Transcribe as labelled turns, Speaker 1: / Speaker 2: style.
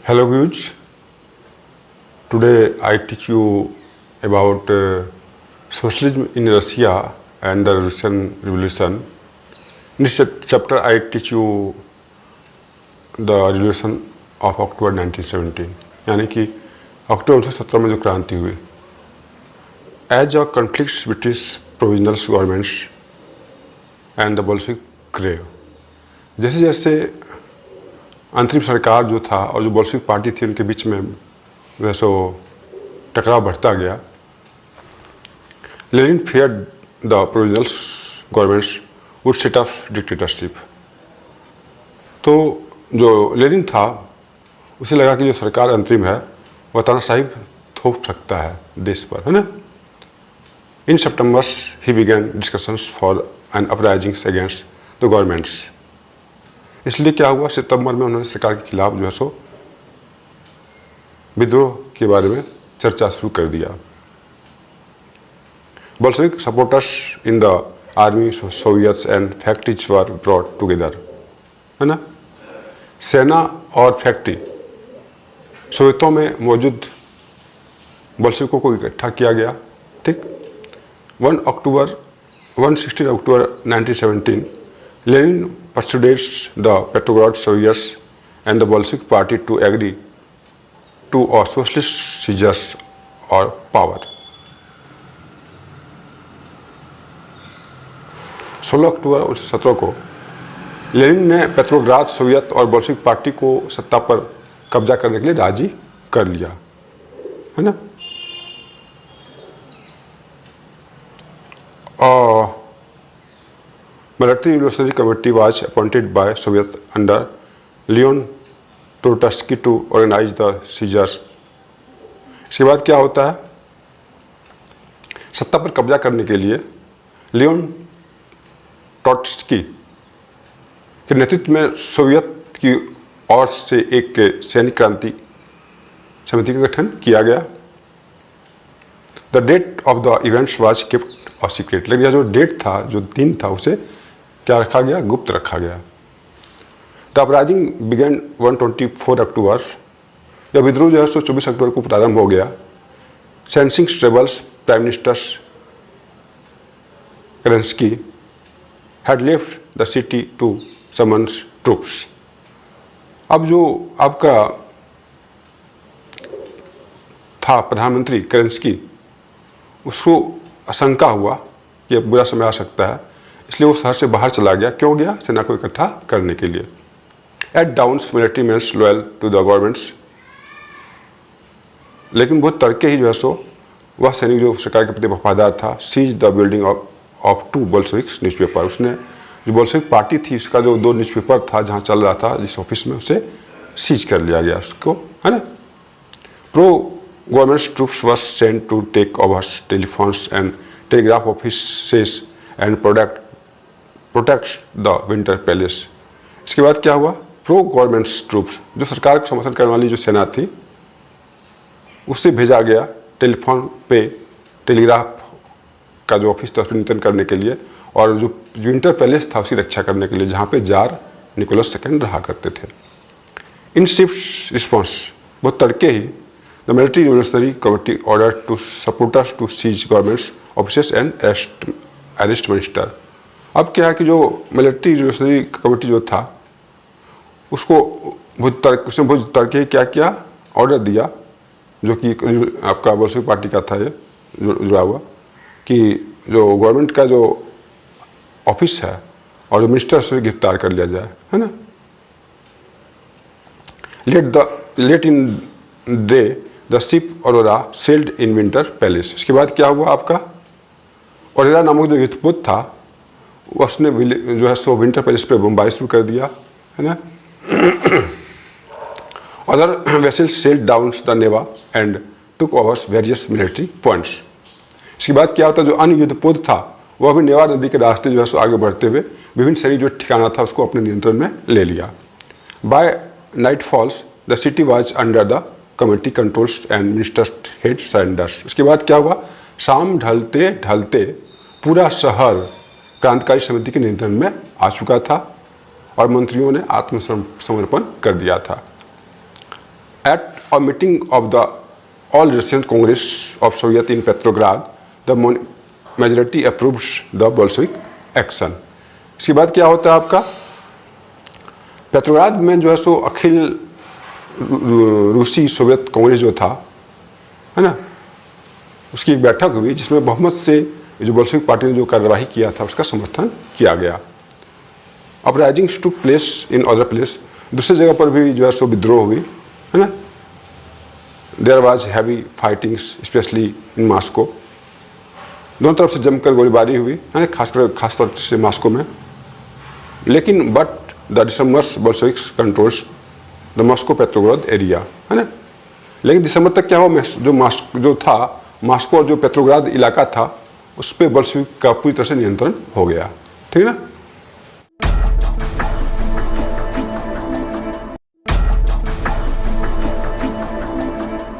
Speaker 1: Hello Guj, today I teach you about socialism in Russia and the Russian Revolution. In this chapter I teach you the revolution of October 1917, यानी कि अक्टूबर 1917 में जो क्रांति हुई. As a conflict between provisional governments and the Bolshevik grew, जैसे जैसे अंतरिम सरकार जो था और जो बोल्शेविक पार्टी थी उनके बीच में जो है सो टकराव बढ़ता गया. Lenin feared the provisional governments would set up dictatorship. तो जो लेनिन था उसे लगा कि जो सरकार अंतरिम है वह तानाशाही थोप सकता है देश पर, है ना. इन सितंबर ही began discussions for an uprising against the governments. इसलिए क्या हुआ, सितंबर में उन्होंने सरकार के खिलाफ जो है सो विद्रोह के बारे में चर्चा शुरू कर दिया. Bolshevik supporters in the army, Soviets and factories were brought together, है ना. सेना और फैक्ट्री सोवियतों में मौजूद बोल्शेविकों को इकट्ठा किया गया. ठीक. 16 अक्टूबर 1917 Lenin persuaded the Petrograd Soviets and the Bolshevik Party to agree to a socialist seizure or power. 16 अक्टूबर 1917 को लेनिन ने पेट्रोग्राद सोवियत और बोल्शेविक पार्टी को सत्ता पर कब्जा करने के लिए राजी कर लिया, है ना. Military Revolutionary Committee was appointed by Soviet under Leon Trotsky to organize the seizures. इसके बाद क्या होता है, सत्ता पर कब्जा करने के लिए लियोन ट्रोट्स्की के नेतृत्व में सोवियत की ओर से एक सैनिक क्रांति समिति का गठन किया गया. The date of the events was kept a secret. लेकिन जो डेट था, जो दिन था, उसे क्या रखा गया, गुप्त रखा गया. द अपराइजिंग बिगन 124 अक्टूबर. यह विद्रोह जो है 24 अक्टूबर को प्रारंभ हो गया. Sensing stables prime minister Kerensky had left the city to summons troops. अब जो आपका था प्रधानमंत्री केरेंस्की, उसको आशंका हुआ कि अब बुरा समय आ सकता है, इसलिए वो शहर से बाहर चला गया. क्यों गया? सेना को इकट्ठा करने के लिए. At dawns military mens loyal to the governments. लेकिन बहुत तड़के ही जो है सो वह सैनिक जो सरकार के प्रति वफादार था, seize the building of 2 Bolshevik newspaper. उसने जो बोल्शेविक पार्टी थी उसका जो 2 न्यूज़पेपर था जहाँ चल रहा था जिस ऑफिस में, उसे सीज कर लिया गया उसको, है ना. Pro government troops were sent to take over telephones and telegraph offices and protect the Winter Palace. इसके बाद क्या हुआ, प्रो गवर्नमेंट ट्रूप्स, जो सरकार को समर्थन करने वाली जो सेना थी, उससे भेजा गया टेलीफोन पे टेलीग्राफ का जो ऑफिस था उसको नियंत्रण करने के लिए, और जो विंटर पैलेस था उसकी रक्षा करने के लिए, जहाँ पे जार निकोलस सेकेंड रहा करते थे. इन स्विफ्ट रिस्पॉन्स, बहुत तड़के ही, the military revolutionary committee order to supporters to seize governments offices and arrest minister. अब क्या है कि जो मिलिट्री रिवोल्यूशनरी कमेटी जो था उसने बहुत तर्क क्या किया, ऑर्डर दिया, जो कि आपका बोल्शेविक पार्टी का था, ये जुड़ा हुआ, कि जो गवर्नमेंट का जो ऑफिस है और जो मिनिस्टर से गिरफ्तार कर लिया जाए, है ना. Late in day the ship Aurora sailed in Winter Palace. इसके बाद क्या हुआ, आपका ऑरोरा नामक जो युद्धपोत था उसने जो है सो विंटर पैलेस पे बमबारी शुरू कर दिया, है ना. Other vessel sailed down the Neva and took over various military points. इसके बाद क्या होता, जो अन्य युद्धपोत था वह भी नेवा नदी के रास्ते जो है सो आगे बढ़ते हुए विभिन्न सैनिक जो ठिकाना था उसको अपने नियंत्रण में ले लिया. By night falls the city was under the committee controls and minister head surrenders. उसके बाद क्या हुआ, शाम ढलते ढलते पूरा शहर क्रांतिकारी समिति के नियंत्रण में आ चुका था और मंत्रियों ने आत्मसमर्पण कर दिया था. At a meeting of the All Russian Congress of Soviet in Petrograd, the majority approved the Bolshevik action. इसके बाद क्या होता है आपका, पेट्रोग्राद में जो है सो अखिल रूसी सोवियत कांग्रेस जो था, है ना, उसकी एक बैठक हुई जिसमें बहुमत से जो बोल्शेविक पार्टी ने जो कार्यवाही किया था उसका समर्थन किया गया. Uprisings took place in other place, दूसरी जगह पर भी जो है सो विद्रोह हुई, है ना. There was heavy fightings specially in Moscow, दोनों तरफ से जमकर गोलीबारी हुई, है ना, खासतौर से मॉस्को में. लेकिन but the December's Bolsheviks controls the Moscow Petrograd area, है ना. लेकिन दिसंबर तक क्या हुआ, जो था मॉस्को और जो पेट्रोग्राद इलाका था उस पर बोल्शेविक का पूरी तरह से नियंत्रण हो गया. ठीक है ना.